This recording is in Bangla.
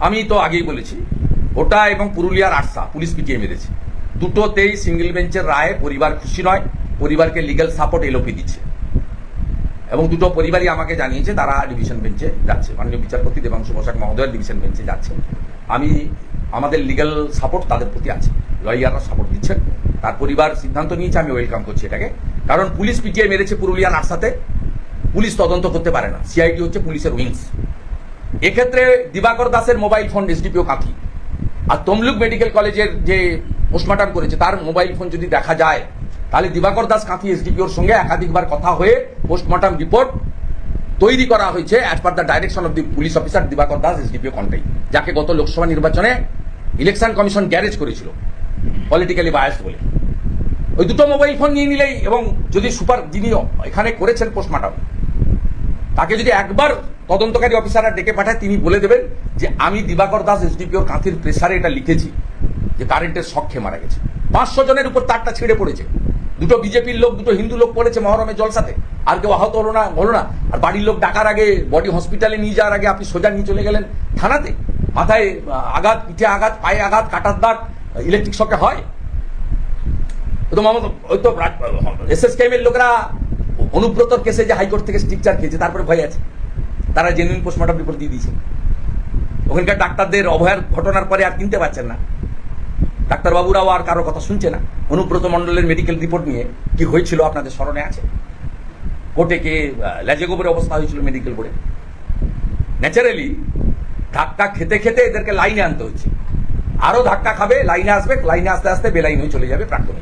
আমি তো আগেই বলেছি, ওটা এবং পুরুলিয়ার আরসা পুলিশ পিটিয়ে মেরেছে, দুটোতেই সিঙ্গেল বেঞ্চের রায়ে পরিবার খুশি নয়, পরিবারকে লিগ্যাল সাপোর্ট এলওপি দিচ্ছে এবং দুটো পরিবারই আমাকে জানিয়েছে তারা ডিভিশন বেঞ্চে যাচ্ছে, মাননীয় বিচারপতি দেবাংশু বসাক মহোদয়ের ডিভিশন বেঞ্চে যাচ্ছে। আমি আমাদের লিগ্যাল সাপোর্ট তাদের প্রতি আছে, লয়াররা সাপোর্ট দিচ্ছেন, তার পরিবার সিদ্ধান্ত নিয়েছে, আমি ওয়েলকাম করছি এটাকে। কারণ পুলিশ পিটিয়ে মেরেছে পুরুলিয়ার আরসাতে, পুলিশ তদন্ত করতে পারে না, সিআইডি হচ্ছে পুলিশের উইংস। এক্ষেত্রে দিবাকর দাসের মোবাইল ফোন এসডিপিও কাঁথি, আর তমলুক মেডিকেল কলেজের যে পোস্টমর্টম করেছে তার মোবাইল ফোন যদি দেখা যায়, তাহলে দিবাকর দাস কাঁথি এসডিপিওর সঙ্গে একাধিকবার কথা হয়ে পোস্টমর্টম রিপোর্ট তৈরি করা হয়েছে as per the direction of the police officer Dibakar Das SDPO Contai, যাকে গত লোকসভা নির্বাচনে ইলেকশন কমিশন গ্যারেজ করেছিল পলিটিক্যালি বায়াসড বলে। ওই দুটো মোবাইল ফোন নিয়ে নিলেই, এবং যদি সুপার যিনি এখানে করেছেন পোস্টমর্টম, তাকে যদি একবার তদন্তকারী অফিসাররা ডেকে পাঠায়, তিনি বলে দেবেন যে আমি দিবাকর দাস এসডিপিওর কাঁথির প্রেসারে এটা লিখেছি যে কারেন্টের শক খেয়ে মারা গেছে। 500 জনের উপর তারটা ছিঁড়ে পড়েছে, দুটো বিজেপির লোক, দুটো হিন্দু লোক পড়েছে মহরমের জলসাতে, আর কেউ আহত হলো না। আর বাড়ির লোক ডাকার আগে, বডি হসপিটালে নিয়ে যাওয়ার আগে আপনি সোজা নিয়ে চলে গেলেন থানাতে। মাথায় আঘাত, পিঠে আঘাত, পায়ে আঘাত, কাটার দাগ ইলেকট্রিক শকে হয়। ওই তো এসএসকেএম এর লোকরা অনুব্রতর কেসে যে হাইকোর্ট থেকে স্ট্রিকচার খেয়েছে, তারপরে ভয় আছে, তারা জেনুইন পোস্টমর্টম রিপোর্ট দিয়ে দিয়েছে। ওখানকার ডাক্তারদের অভয়ার ঘটনার পরে আর কিনতে পারছেন না, ডাক্তারবাবুরাও আর কারো কথা শুনছে না। অনুব্রত মণ্ডলের মেডিকেল রিপোর্ট নিয়ে কি হয়েছিল আপনাদের স্মরণে আছে, কোর্টে কে লেজে গোবরের অবস্থা হয়েছিল মেডিকেল বোর্ডে। ন্যাচারালি ধাক্কা খেতে খেতে এদেরকে লাইনে আনতে হচ্ছে, আরো ধাক্কা খাবে, লাইনে আসবে, লাইনে আস্তে আস্তে বেলাইন হয়ে চলে যাবে প্রাক্তন।